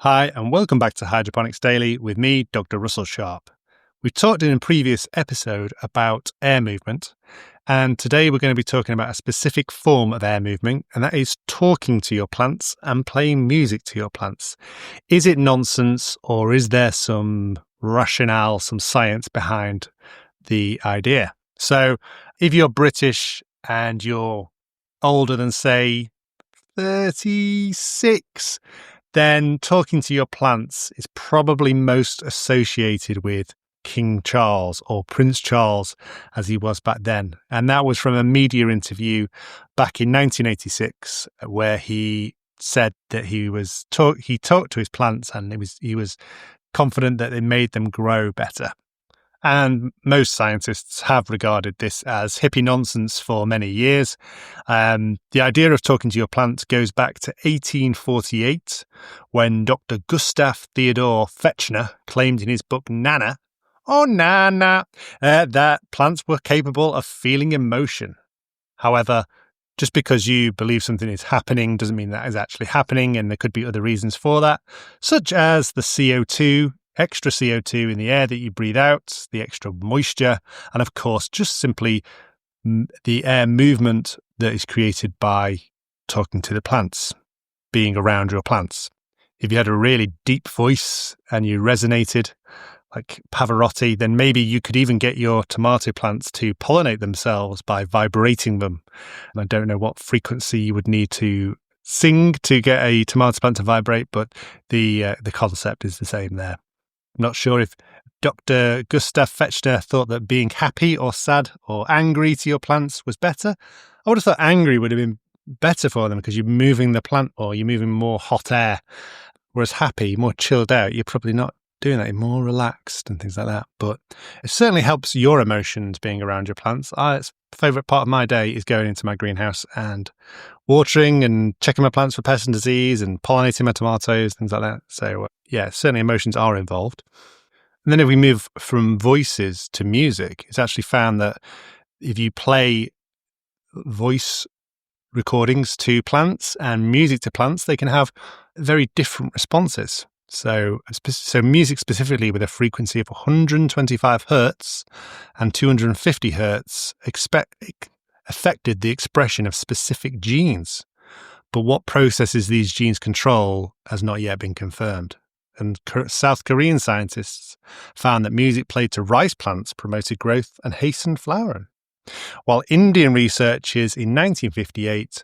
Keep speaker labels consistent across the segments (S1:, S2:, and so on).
S1: Hi, and welcome back to Hydroponics Daily with me, Dr. Russell Sharp. We talked in a previous episode about air movement, and today we're going to be talking about a specific form of air movement, and that is talking to your plants and playing music to your plants. Is it nonsense, or is there some rationale, some science behind the idea? So, if you're British and you're older than, say, 36, then talking to your plants is probably most associated with King Charles, or Prince Charles as he was back then. And that was from a media interview back in 1986, where he said that he talked to his plants and he was confident that it made them grow better. And most scientists have regarded this as hippie nonsense for many years. The idea of talking to your plants goes back to 1848, when Dr. Gustav Theodor Fechner claimed in his book Nana, that plants were capable of feeling emotion. However, just because you believe something is happening doesn't mean that is actually happening, and there could be other reasons for that, such as the extra CO2 in the air that you breathe out, the extra moisture, and of course, just simply the air movement that is created by talking to the plants, being around your plants. If you had a really deep voice and you resonated like Pavarotti, then maybe you could even get your tomato plants to pollinate themselves by vibrating them. And I don't know what frequency you would need to sing to get a tomato plant to vibrate, but the concept is the same there. Not sure if Dr. Gustav Fechner thought that being happy or sad or angry to your plants was better. I would have thought angry would have been better for them because you're moving the plant or you're moving more hot air. Whereas happy, more chilled out, you're probably not doing that. You're more relaxed and things like that. But it certainly helps your emotions being around your plants. It's favourite part of my day is going into my greenhouse and watering and checking my plants for pest and disease and pollinating my tomatoes, things like that. So yeah, certainly emotions are involved. And then if we move from voices to music, it's actually found that if you play voice recordings to plants and music to plants, they can have very different responses. So music specifically with a frequency of 125 hertz and 250 hertz affected the expression of specific genes. But what processes these genes control has not yet been confirmed. And South Korean scientists found that music played to rice plants promoted growth and hastened flowering, while Indian researchers in 1958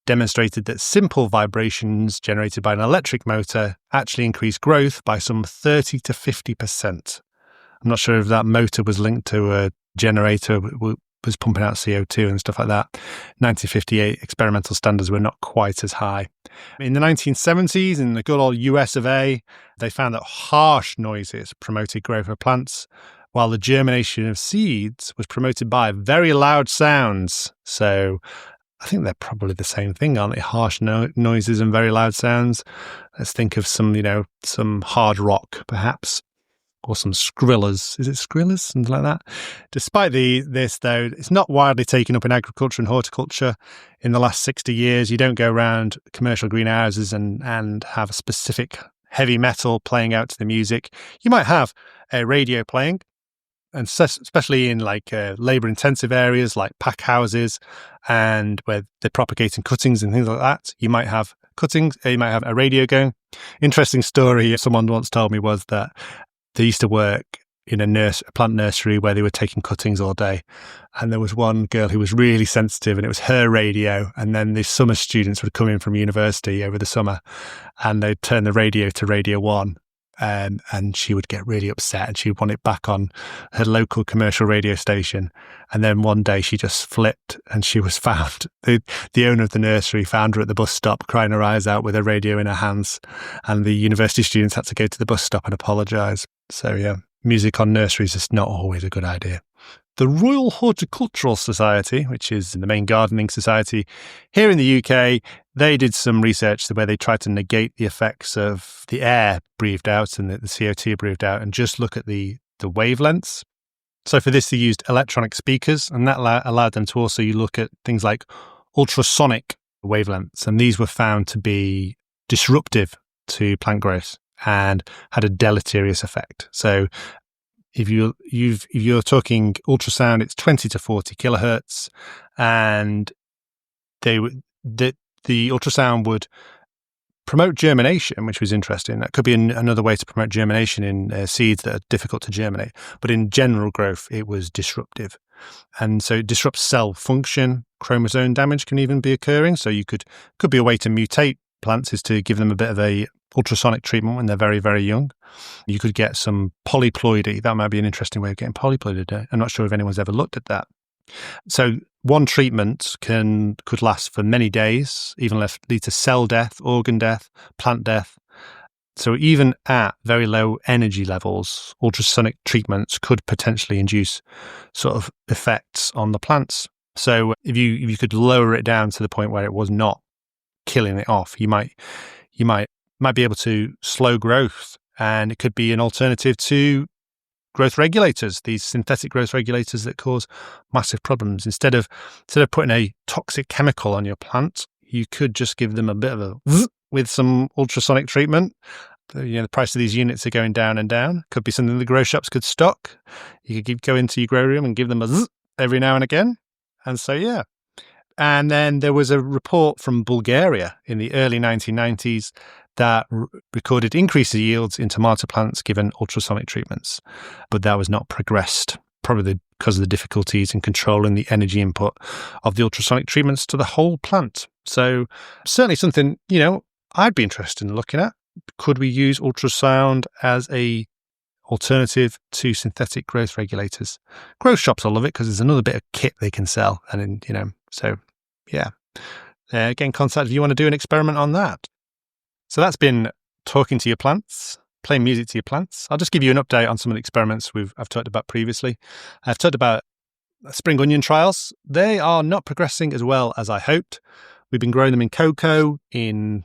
S1: demonstrated that simple vibrations generated by an electric motor actually increased growth by some 30 to 50%. I'm not sure if that motor was linked to a generator was pumping out CO2 and stuff like that. 1958 experimental standards were not quite as high. In the 1970s, in the good old US of A, they found that harsh noises promoted growth of plants, while the germination of seeds was promoted by very loud sounds. So I think they're probably the same thing, aren't they? Harsh noises and very loud sounds. Let's think of some hard rock, perhaps, or some Skrillers. Is it Skrillers? Something like that. Despite this, though, it's not widely taken up in agriculture and horticulture. In the last 60 years, you don't go around commercial greenhouses and have a specific heavy metal playing out to the music. You might have a radio playing, and especially in labour-intensive areas like pack houses and where they're propagating cuttings and things like that, you might have cuttings, you might have a radio going. Interesting story someone once told me was that they used to work in a plant nursery where they were taking cuttings all day. And there was one girl who was really sensitive and it was her radio. And then the summer students would come in from university over the summer and they'd turn the radio to Radio 1. And she would get really upset and she would want it back on her local commercial radio station. And then one day she just flipped and she was found. The owner of the nursery found her at the bus stop crying her eyes out with her radio in her hands. And the university students had to go to the bus stop and apologise. So yeah, music on nurseries is not always a good idea. The Royal Horticultural Society, which is the main gardening society here in the UK, they did some research where they tried to negate the effects of the air breathed out and the CO2 breathed out and just look at the wavelengths. So for this, they used electronic speakers, and that allowed them to also look at things like ultrasonic wavelengths. And these were found to be disruptive to plant growth and had a deleterious effect. So if you're talking ultrasound, it's 20 to 40 kilohertz, and the ultrasound would promote germination, which was interesting. That could be another way to promote germination in seeds that are difficult to germinate. But in general growth, it was disruptive. And so it disrupts cell function. Chromosome damage can even be occurring. So could be a way to mutate plants is to give them a bit of a ultrasonic treatment when they're very, very young. You could get some polyploidy. That might be an interesting way of getting polyploidy. I'm not sure if anyone's ever looked at that. So one treatment could last for many days, even lead to cell death, organ death, plant death. So even at very low energy levels, ultrasonic treatments could potentially induce sort of effects on the plants. So if you could lower it down to the point where it was not killing it off, you might be able to slow growth, and it could be an alternative to growth regulators, these synthetic growth regulators that cause massive problems. Instead of putting a toxic chemical on your plant, you could just give them a bit of a zzz with some ultrasonic treatment. The price of these units are going down and down. Could be something the grow shops could stock. You could go into your grow room and give them a zzz every now and again. And so, yeah. And then there was a report from Bulgaria in the early 1990s that recorded increased yields in tomato plants given ultrasonic treatments, but that was not progressed, probably because of the difficulties in controlling the energy input of the ultrasonic treatments to the whole plant. So certainly something, I'd be interested in looking at. Could we use ultrasound as a alternative to synthetic growth regulators? Growth shops will love it because there's another bit of kit they can sell. And, so yeah, get in contact if you want to do an experiment on that. So that's been talking to your plants, playing music to your plants. I'll just give you an update on some of the experiments I've talked about previously. I've talked about spring onion trials. They are not progressing as well as I hoped. We've been growing them in cocoa in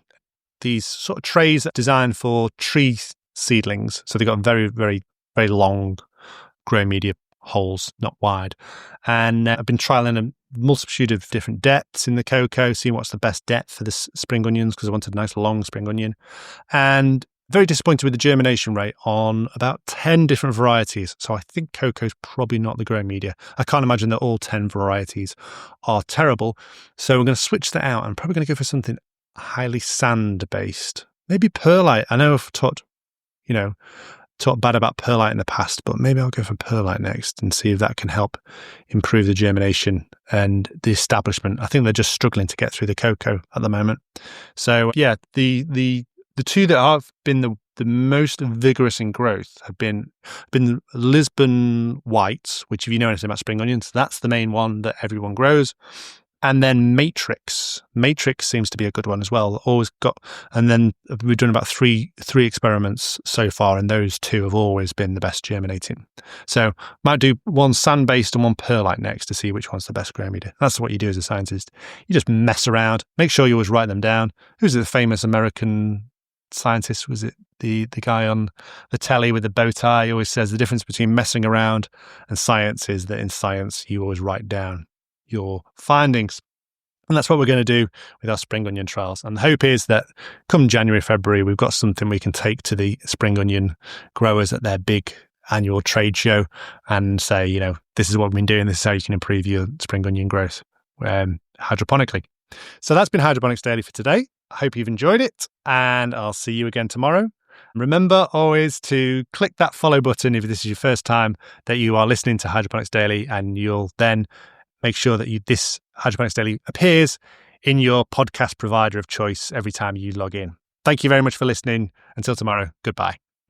S1: these sort of trays designed for tree seedlings. So they've got very, very, very long grow media holes, not wide. And I've been trialing a multitude of different depths in the cocoa, seeing what's the best depth for the spring onions, because I wanted a nice long spring onion. And very disappointed with the germination rate on about 10 different varieties. So I think cocoa is probably not the growing media. I can't imagine that all 10 varieties are terrible. So I'm going to switch that out. I'm probably going to go for something highly sand-based. Maybe perlite. I know I've talked bad about perlite in the past, but maybe I'll go for perlite next and see if that can help improve the germination and the establishment. I think they're just struggling to get through the cocoa at the moment. So yeah, the two that have been the most vigorous in growth have been Lisbon whites, which if you know anything about spring onions, that's the main one that everyone grows. And then Matrix. Matrix seems to be a good one as well. And then we've done about three experiments so far, and those two have always been the best germinating. So might do one sand-based and one perlite next to see which one's the best grow media. That's what you do as a scientist. You just mess around. Make sure you always write them down. Who's the famous American scientist? Was it the guy on the telly with the bow tie? He always says the difference between messing around and science is that in science you always write down your findings. And that's what we're going to do with our spring onion trials. And the hope is that come January, February, we've got something we can take to the spring onion growers at their big annual trade show and say, this is what we've been doing. This is how you can improve your spring onion growth hydroponically. So that's been Hydroponics Daily for today. I hope you've enjoyed it, and I'll see you again tomorrow. Remember always to click that follow button if this is your first time that you are listening to Hydroponics Daily, and you'll then make sure that this Hydroponics Daily appears in your podcast provider of choice every time you log in. Thank you very much for listening. Until tomorrow, goodbye.